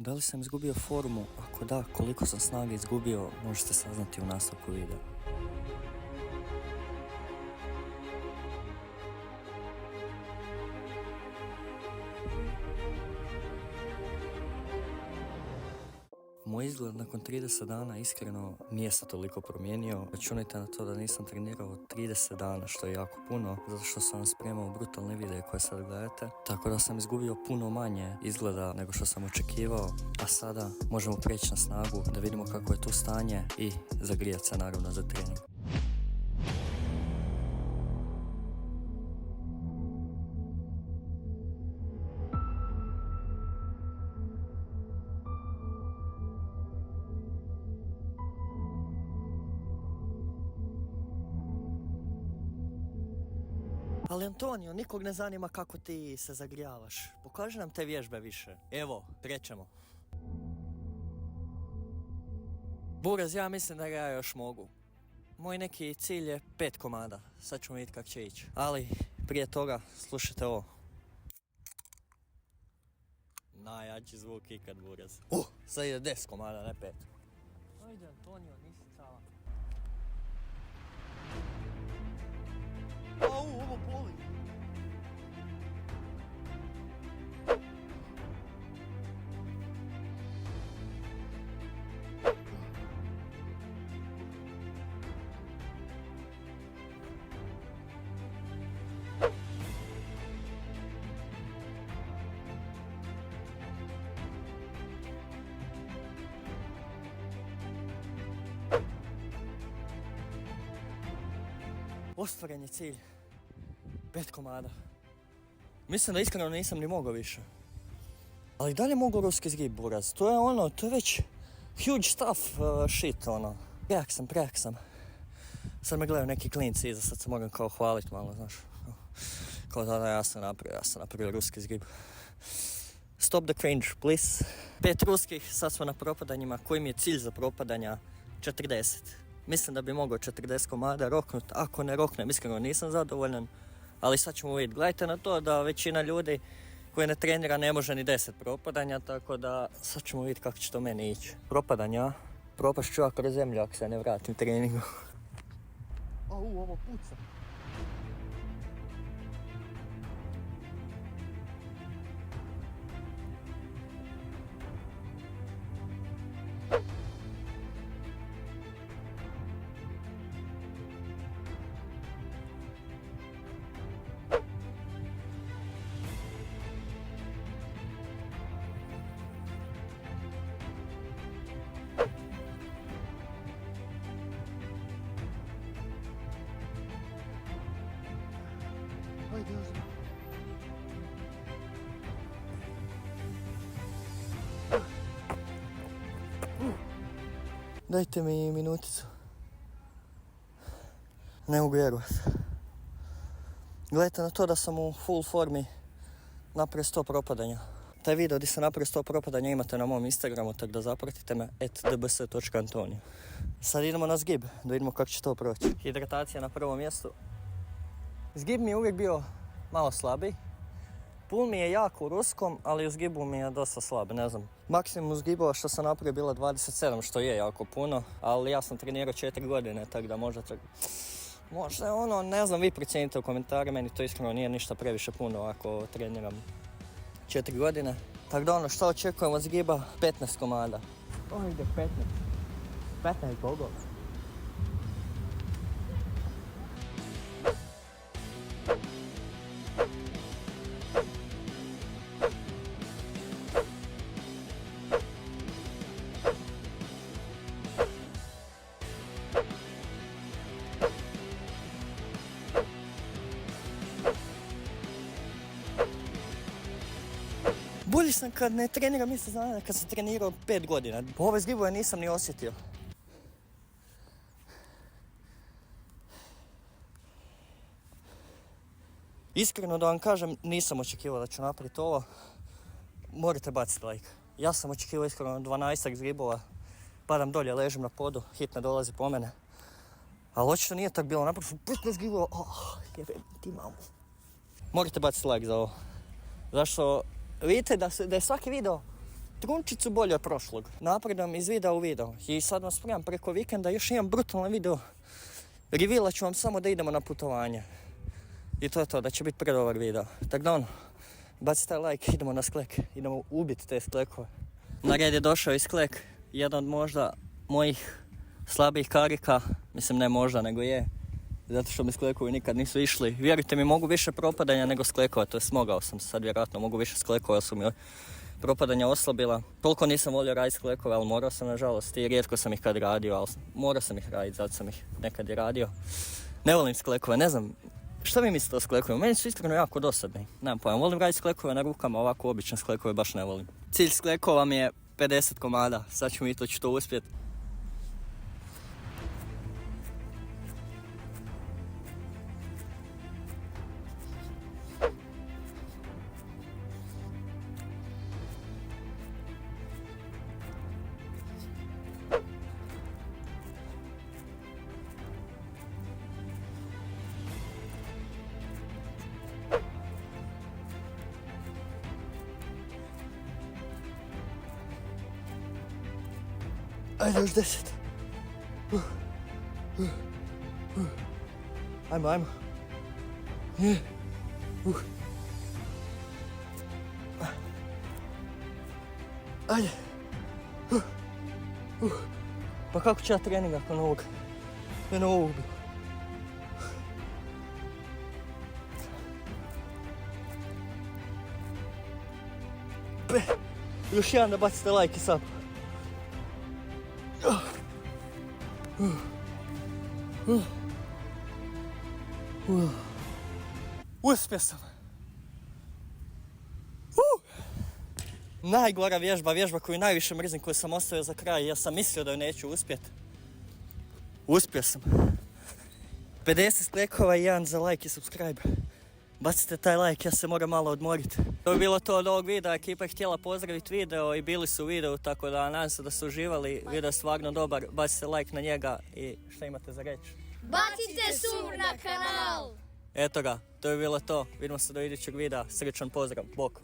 Da li sam izgubio formu? Ako da, koliko sam snage izgubio, možete saznati u nastavku videa. Moj izgled nakon 30 dana iskreno nije se toliko promijenio. Računajte na to da nisam trenirao 30 dana, što je jako puno, zato što sam vam spremao brutalne videe koje sad gledate. Tako da sam izgubio puno manje izgleda nego što sam očekivao. A sada možemo preći na snagu da vidimo kako je tu stanje i zagrijati se naravno za trening. Ali Antonio, nikog ne zanima kako ti se zagrijavaš. Pokaži nam te vježbe više. Evo, krećemo. Buraz, ja mislim da ga ja još mogu. Moj neki cilj je 5 komada. Sad ćemo vidjeti kako će ići. Ali prije toga slušajte ovo. Najjači zvuk ikad, Buraz. Sad ide 10 komada, ne 5. Ajde Antonio, nisi cala. Ovo boli. Ostvaren je cilj. 5 komada. Mislim da iskreno nisam ni mogao više. Ali da li mogu ruski zgib, Buraz? To je već huge stuff shit, Prejak sam. Sad me gledaju neki klinci iza, sad se moram kao hvalit malo, znaš. Kao da ja sam napravio ruski zgib. Stop the cringe, please. 5 ruskih, sad smo na propadanjima. Koji mi je cilj za propadanja? 40. Mislim da bi mogao 40 komada roknut. Ako ne roknem, iskreno nisam zadovoljan. Ali sad ćemo vidjeti. Gledajte na to da većina ljudi koji ne trenira ne može ni 10 propadanja, tako da sad ćemo vidjeti kako će to meni ići. Propadanja, propast ću ja kroz zemlju ako se ne vratim treningu. Ovo puca. Dajte mi minuticu. Ne mogu vjerovati. Gledajte na to da sam u full formi napravio 100 propadanja. Taj video gdje sam napravio 100 propadanja imate na mom Instagramu, tako da zapratite me @dbs.antonio. Sad idemo na zgib, da vidimo kako će to proći. Hidratacija na prvom mjestu. Zgib mi je uvijek bio malo slabiji. Pull mi je jako u ruskom, ali u zgibu mi je dosta slab, ne znam. Maksimum zgibova što sam napravio bila 27, što je jako puno, ali ja sam trenirao 4 godine, tako da možda ne znam, vi procijenite u komentari, meni to iskreno nije ništa previše puno ako treniram 4 godine. Tako da što očekujem od zgiba? 15 komada. Ide 15 bogova. Bolji sam kad ne treniram mjesec dana, kad sam trenirao 5 godina. Ove zgibove nisam ni osjetio. Iskreno da vam kažem, nisam očekivao da ću napraviti ovo. Morate baciti like. Ja sam očekivao iskreno 12 zgibova. Padam dolje, ležim na podu, hitna dolazi po mene. Ali očito nije tako bilo, napravio sam 15 zgibova. Jebem ti mamu. Morate baciti like za ovo. Zašto vidite da je svaki video trunčicu bolje od prošlog. Napredujem iz videa u video. I sad vam spremam preko vikenda još jedan brutalan video. Revealat ću vam samo da idemo na putovanje. I to je to, da će biti predobar video. Tako da bacite like, idemo na sklek. Idemo ubiti te sklekove. Na red je došao i sklek. Jedan od možda mojih slabijih karika. Mislim ne možda, nego je. Zato što mi sklekovi nikad nisu išli. Vjerujte mi, mogu više propadanja nego sklekova. To je smogao sam sad vjerojatno. Mogu više sklekova, su mi propadanja oslabila. Toliko nisam volio raditi sklekove, ali morao sam nažalost. I rijetko sam ih kad radio, ali morao sam ih raditi. Zato sam ih nekad i radio. Ne volim sklekove, ne znam. Šta vi mislite o sklekovima? Meni su iskreno jako dosadni. Nemam pojma, volim raditi sklekove na rukama, ovako obične sklekove baš ne volim. Cilj sklekova mi je 50 komada. Sad ću mi to ću to uspjeti. Ajde, još 10. Ajmo. Ajde. Pa kako će ja trening nakon ovoga? Mene ovo ubilo. Još jedan da bacite like i sub. Uspio sam. Najgora vježba koju najviše mrzim, koju sam ostavio za kraj. Ja sam mislio da ju neću uspjeti. Uspio sam. 50 sklekova i 1 za like i subscribe. Bacite taj like, ja se moram malo odmoriti. To je bilo to od ovog videa, ekipa je htjela pozdraviti video i bili su u videu, tako da nadam se da su uživali. Video je stvarno dobar, bacite like na njega i šta imate za reći? Bacite sub na kanal! Eto ga, to je bilo to. Vidimo se do idućeg videa. Srećan pozdrav, bok!